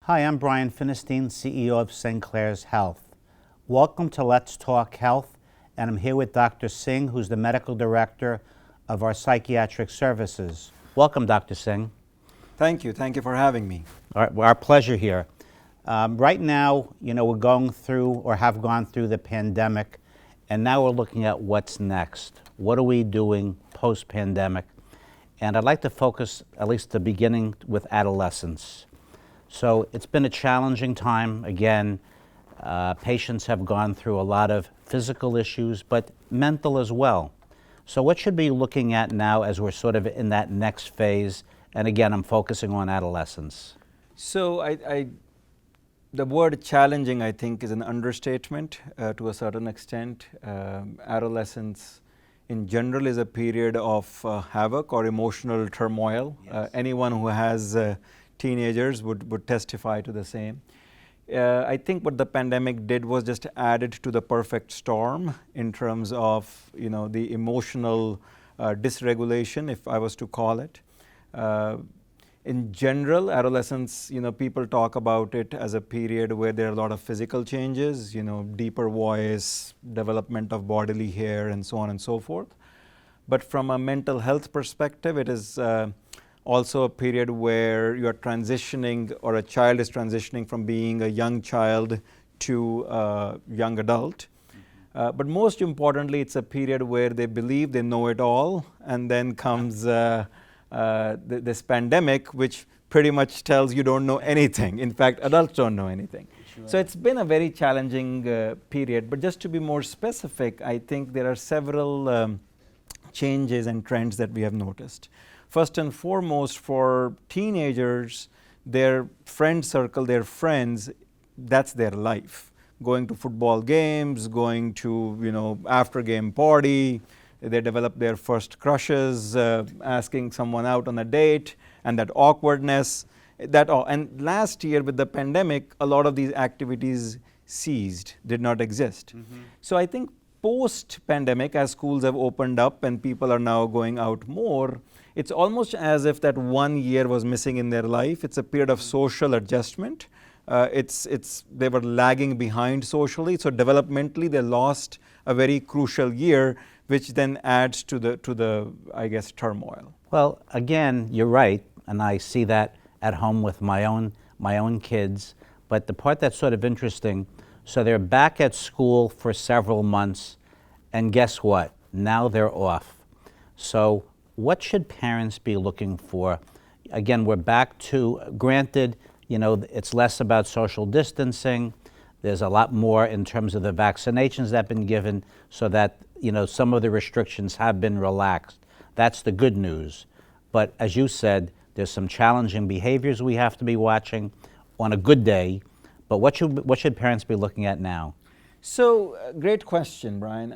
Hi, I'm Brian Finestein, CEO of Clare's Health. Welcome to Let's Talk Health, and I'm here with Dr. Singh, who's the medical director of our psychiatric services. Welcome, Dr. Singh. Thank you. Thank you for having me. Our pleasure here. Right now, we're going through or have gone through the pandemic, and now we're looking at what's next. What are we doing post-pandemic? And I'd like to focus, at least the beginning, with adolescence. So it's been a challenging time. Again, patients have gone through a lot of physical issues, but mental as well. So what should we be looking at now as we're sort of in that next phase? And again, I'm focusing on adolescence. So the word challenging, I think, is an understatement to a certain extent. Adolescence in general is a period of havoc or emotional turmoil. Yes. Anyone who has teenagers would testify to the same. I think what the pandemic did was just added to the perfect storm in terms of the emotional dysregulation, if I was to call it. In general, adolescence, people talk about it as a period where there are a lot of physical changes, deeper voice, development of bodily hair, and so on and so forth. But from a mental health perspective, it is also a period where you are transitioning, or a child is transitioning from being a young child to a young adult. But most importantly, it's a period where they believe they know it all, and then comes this pandemic, which pretty much tells you don't know anything. In fact, adults don't know anything. Sure. So it's been a very challenging period. But just to be more specific, I think there are several changes and trends that we have noticed. First and foremost, for teenagers, their friend circle, their friends, that's their life. Going to football games, going to after game party. They develop their first crushes, asking someone out on a date, and that awkwardness. And last year with the pandemic, a lot of these activities ceased, did not exist. Mm-hmm. So I think post-pandemic, as schools have opened up and people are now going out more, it's almost as if that 1 year was missing in their life. It's a period of social adjustment. They were lagging behind socially, so developmentally they lost a very crucial year, which then adds to the I guess, turmoil. Well, again, you're right, and I see that at home with my own kids. But the part that's sort of interesting, so they're back at school for several months, and guess what? Now they're off. So what should parents be looking for? Again, we're back to, granted, it's less about social distancing. There's a lot more in terms of the vaccinations that have been given, so that some of the restrictions have been relaxed. That's the good news. But as you said, there's some challenging behaviors we have to be watching on a good day. But what should parents be looking at now? So, great question, Brian.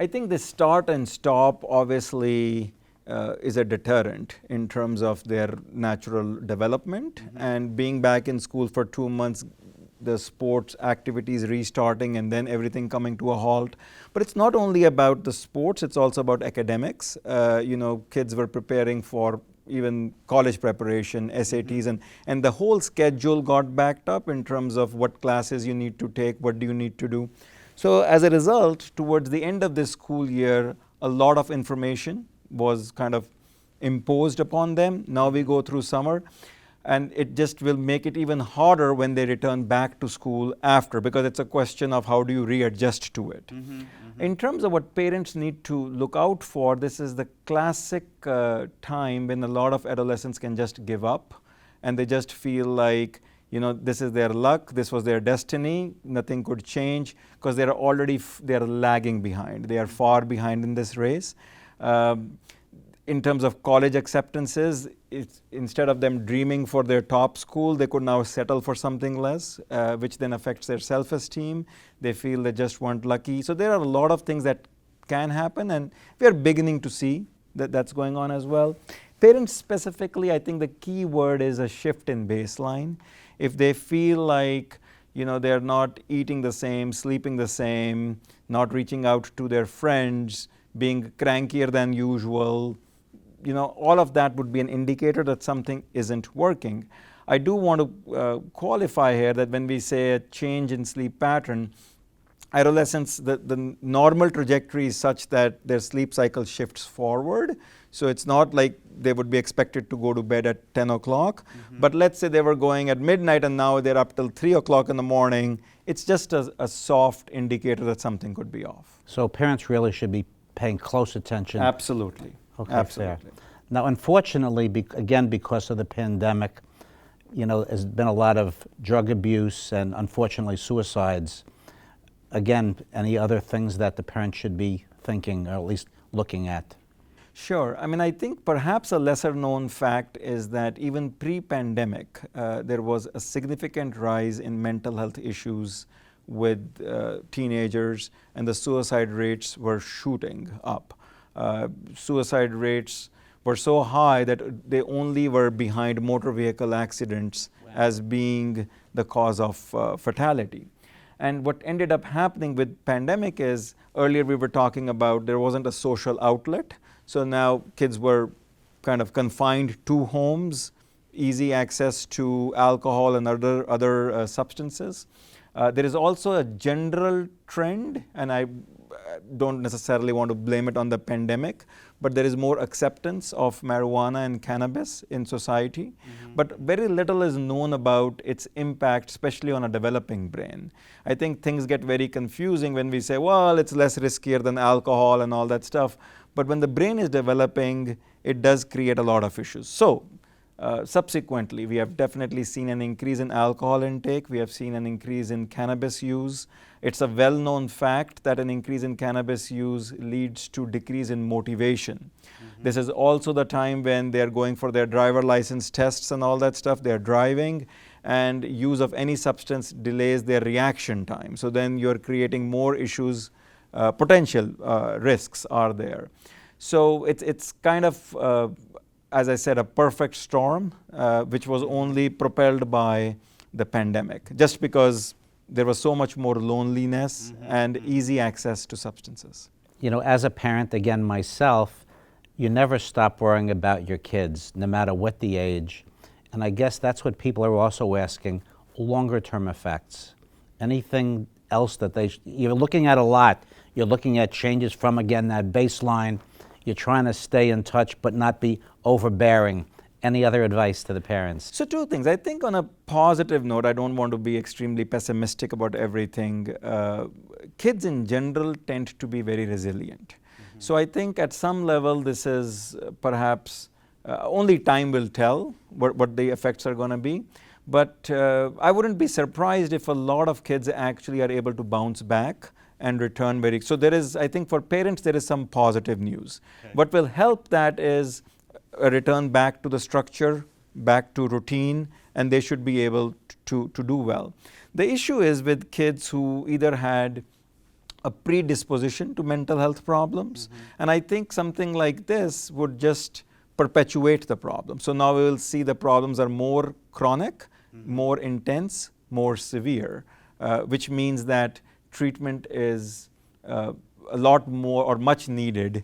I think the start and stop obviously is a deterrent in terms of their natural development. Mm-hmm. And being back in school for 2 months, the sports activities restarting, and then everything coming to a halt. But it's not only about the sports, it's also about academics. Kids were preparing for even college preparation, SATs, mm-hmm. and the whole schedule got backed up in terms of what classes you need to take, what do you need to do. So as a result, towards the end of this school year, a lot of information was kind of imposed upon them. Now we go through summer, and it just will make it even harder when they return back to school after, because it's a question of how do you readjust to it. Mm-hmm, mm-hmm. In terms of what parents need to look out for, this is the classic time when a lot of adolescents can just give up, and they just feel like, this is their luck, this was their destiny, nothing could change, because they're lagging behind. They are far behind in this race. In terms of college acceptances, instead of them dreaming for their top school, they could now settle for something less, which then affects their self-esteem. They feel they just weren't lucky. So there are a lot of things that can happen, and we are beginning to see that that's going on as well. Parents specifically, I think the key word is a shift in baseline. If they feel like they're not eating the same, sleeping the same, not reaching out to their friends, being crankier than usual, all of that would be an indicator that something isn't working. I do want to qualify here that when we say a change in sleep pattern, adolescents, the normal trajectory is such that their sleep cycle shifts forward. So it's not like they would be expected to go to bed at 10 o'clock. But let's say they were going at midnight and now they're up till 3 o'clock in the morning. It's just a soft indicator that something could be off. So parents really should be paying close attention. Absolutely. Okay, Absolutely. fair. Now, unfortunately, again, because of the pandemic, there's been a lot of drug abuse and unfortunately suicides. Again, any other things that the parents should be thinking or at least looking at? Sure. I mean, I think perhaps a lesser known fact is that even pre-pandemic, there was a significant rise in mental health issues with teenagers, and the suicide rates were shooting up. Suicide rates were so high that they only were behind motor vehicle accidents as being the cause of fatality. And what ended up happening with pandemic is, earlier we were talking about there wasn't a social outlet. So now kids were kind of confined to homes, easy access to alcohol and other substances. There is also a general trend, and I don't necessarily want to blame it on the pandemic, but there is more acceptance of marijuana and cannabis in society. But very little is known about its impact, especially on a developing brain. I think things get very confusing when we say, well, it's less riskier than alcohol and all that stuff. But when the brain is developing, it does create a lot of issues. So subsequently, we have definitely seen an increase in alcohol intake. We have seen an increase in cannabis use. It's a well-known fact that an increase in cannabis use leads to decrease in motivation. This is also the time when they're going for their driver license tests and all that stuff. They're driving, and use of any substance delays their reaction time. So then you're creating more issues, potential risks are there. So it's kind of, as I said, a perfect storm, which was only propelled by the pandemic, just because there was so much more loneliness and easy access to substances. As a parent, again, myself, you never stop worrying about your kids, no matter what the age. And I guess that's what people are also asking, longer term effects. Anything else that you're looking at a lot. You're looking at changes from, again, that baseline. You're trying to stay in touch but not be overbearing. Any other advice to the parents? So two things. I think on a positive note, I don't want to be extremely pessimistic about everything. Kids in general tend to be very resilient. So I think at some level this is perhaps only time will tell what the effects are going to be. But I wouldn't be surprised if a lot of kids actually are able to bounce back and return very. So there is, I think for parents, there is some positive news. Okay. What will help that is a return back to the structure, back to routine, and they should be able to do well. The issue is with kids who either had a predisposition to mental health problems, and I think something like this would just perpetuate the problem. So now we will see the problems are more chronic, more intense, more severe, which means that treatment is a lot more or much needed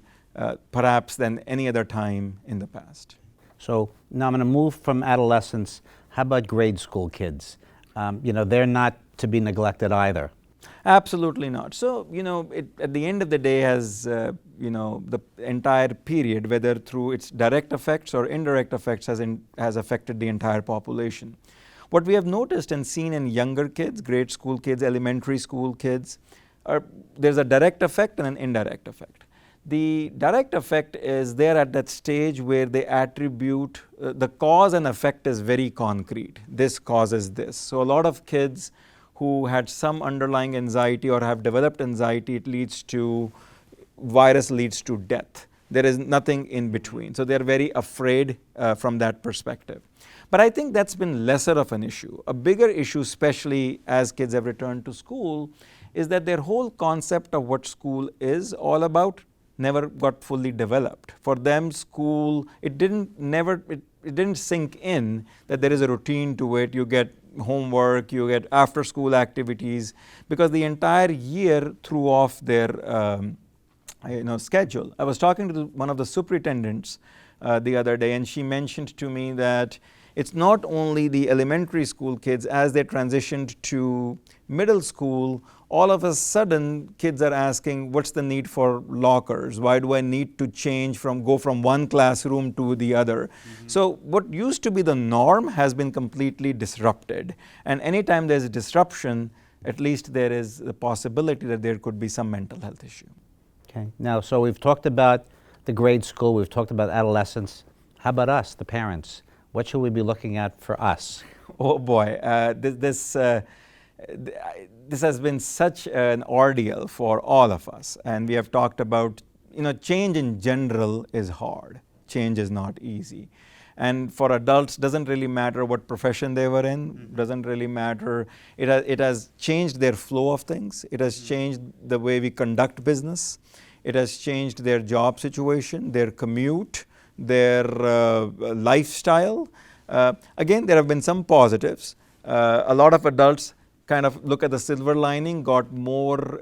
perhaps than any other time in the past. So now I'm going to move from adolescents. How about grade school kids? They're not to be neglected either. Absolutely not. So, at the end of the day, as the entire period, whether through its direct effects or indirect effects, has affected the entire population. What we have noticed and seen in younger kids, grade school kids, elementary school kids, there's a direct effect and an indirect effect. The direct effect is there at that stage where they attribute the cause and effect is very concrete. This causes this. So a lot of kids who had some underlying anxiety or have developed anxiety, virus leads to death. There is nothing in between. So they're very afraid from that perspective. But I think that's been lesser of an issue. A bigger issue, especially as kids have returned to school, is that their whole concept of what school is all about never got fully developed. For them, school, it didn't sink in that there is a routine to it. You get homework, you get after school activities, because the entire year threw off their schedule. I was talking to one of the superintendents the other day, and she mentioned to me that it's not only the elementary school kids. As they transitioned to middle school, all of a sudden kids are asking, what's the need for lockers? Why do I need to go from one classroom to the other? So what used to be the norm has been completely disrupted. And anytime there's a disruption, at least there is the possibility that there could be some mental health issue. Okay. Now, so we've talked about the grade school, we've talked about adolescence. How about us, the parents? What should we be looking at for us? Oh boy, this has been such an ordeal for all of us. And we have talked about, change in general is hard. Change is not easy. And for adults, doesn't really matter what profession they were in, doesn't really matter. It has changed their flow of things. It has changed the way we conduct business. It has changed their job situation, their commute, their lifestyle. Again, there have been some positives. A lot of adults kind of look at the silver lining, got more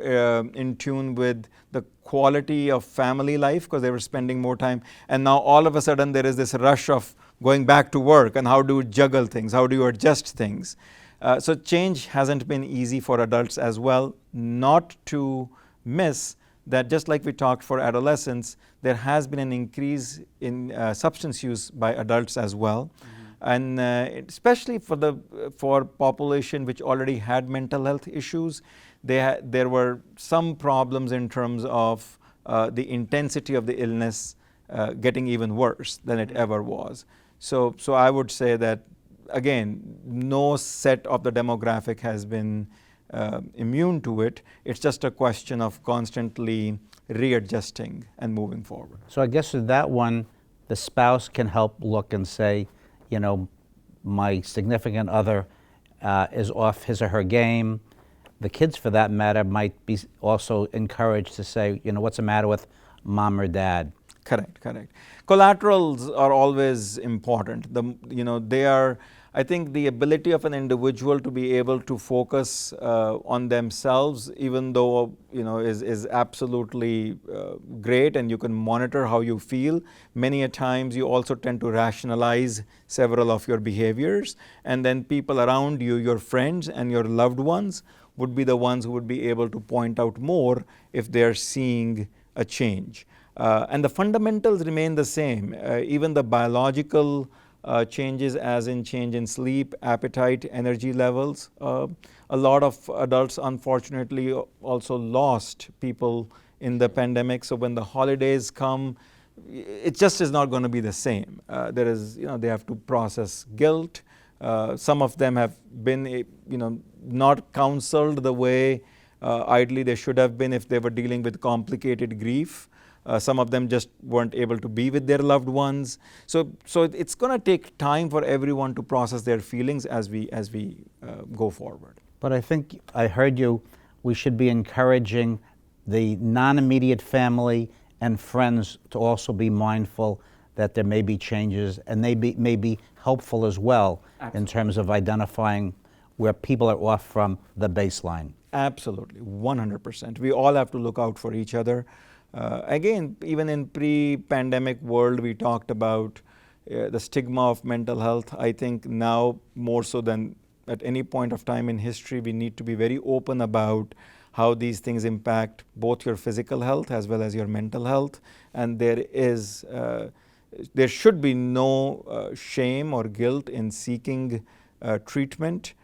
in tune with the quality of family life because they were spending more time. And now all of a sudden there is this rush of going back to work and how do you juggle things, how do you adjust things. So change hasn't been easy for adults as well. Not to miss that, just like we talked for adolescents, there has been an increase in substance use by adults as well. And especially for population which already had mental health issues, there were some problems in terms of the intensity of the illness getting even worse than it ever was. So I would say that, again, no set of the demographic has been immune to it. It's just a question of constantly readjusting and moving forward. So I guess with that one, the spouse can help look and say, my significant other is off his or her game. The kids, for that matter, might be also encouraged to say, what's the matter with mom or dad? Correct. Collaterals are always important. They are, I think, the ability of an individual to be able to focus on themselves, even though, is absolutely great, and you can monitor how you feel. Many a times you also tend to rationalize several of your behaviors, and then people around you, your friends and your loved ones, would be the ones who would be able to point out more if they're seeing a change. And the fundamentals remain the same. Even the biological changes, as in change in sleep, appetite, energy levels. A lot of adults, unfortunately, also lost people in the pandemic. So when the holidays come, it just is not going to be the same. There is, they have to process guilt. Some of them have been, not counseled the way ideally they should have been if they were dealing with complicated grief. Some of them just weren't able to be with their loved ones. So it's going to take time for everyone to process their feelings as we go forward. But I think I heard you, we should be encouraging the non-immediate family and friends to also be mindful that there may be changes, and they may be helpful as well. Absolutely. In terms of identifying where people are off from the baseline. Absolutely, 100%. We all have to look out for each other. Again, even in pre-pandemic world, we talked about the stigma of mental health. I think now more so than at any point of time in history, we need to be very open about how these things impact both your physical health as well as your mental health. And there should be no shame or guilt in seeking treatment.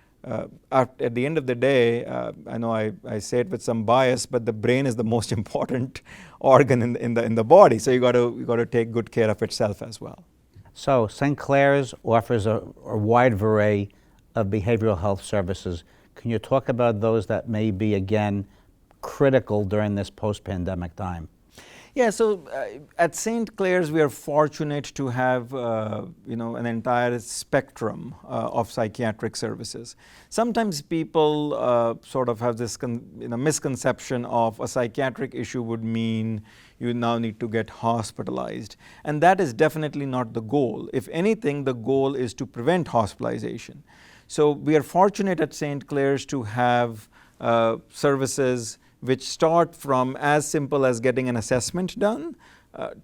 At the end of the day, I know I say it with some bias, but the brain is the most important organ in the body. So you got to take good care of itself as well. So St. Clare's offers a wide array of behavioral health services. Can you talk about those that may be, again, critical during this post-pandemic time? Yeah, so at St. Clare's, we are fortunate to have an entire spectrum of psychiatric services. Sometimes people sort of have this misconception of a psychiatric issue would mean you now need to get hospitalized. And that is definitely not the goal. If anything, the goal is to prevent hospitalization. So we are fortunate at St. Clare's to have services which start from as simple as getting an assessment done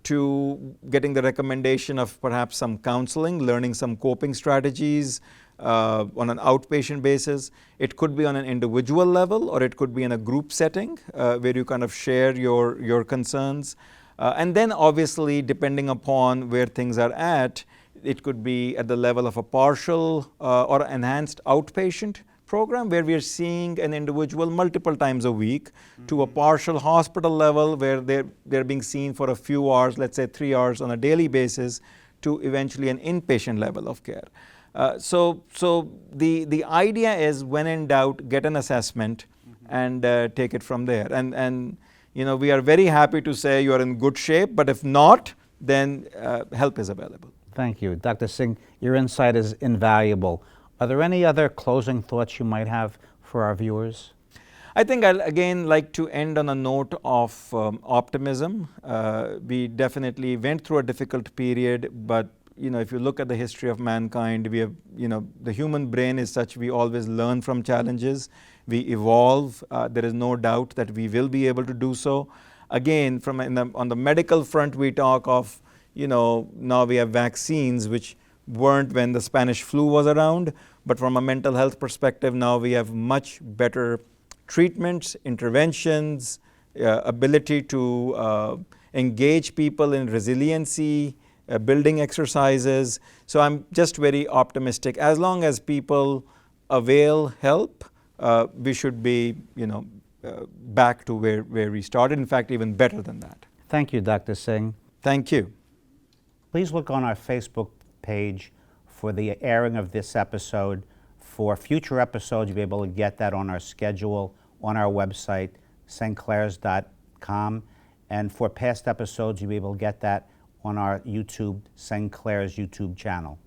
to getting the recommendation of perhaps some counseling, learning some coping strategies on an outpatient basis. It could be on an individual level, or it could be in a group setting where you kind of share your concerns. And then obviously, depending upon where things are at, it could be at the level of a partial or enhanced outpatient program where we are seeing an individual multiple times a week, to a partial hospital level where they're being seen for a few hours, let's say 3 hours on a daily basis, to eventually an inpatient level of care. So the idea is, when in doubt, get an assessment and take it from there. And we are very happy to say you are in good shape, but if not, then help is available. Thank you. Dr. Singh, your insight is invaluable. Are there any other closing thoughts you might have for our viewers? I think I'll again like to end on a note of optimism. We definitely went through a difficult period, but if you look at the history of mankind, we have, the human brain is such, we always learn from challenges, we evolve. There is no doubt that we will be able to do so. Again, on the medical front, we talk of, now we have vaccines, which weren't when the Spanish flu was around, but from a mental health perspective, now we have much better treatments, interventions, ability to engage people in resiliency, building exercises. So I'm just very optimistic. As long as people avail help, we should be, back to where we started. In fact, even better than that. Thank you, Dr. Singh. Thank you. Please look on our Facebook page for the airing of this episode. For future episodes, you'll be able to get that on our schedule on our website, stclairs.com. And for past episodes, you'll be able to get that on our YouTube, St. Clare's YouTube channel.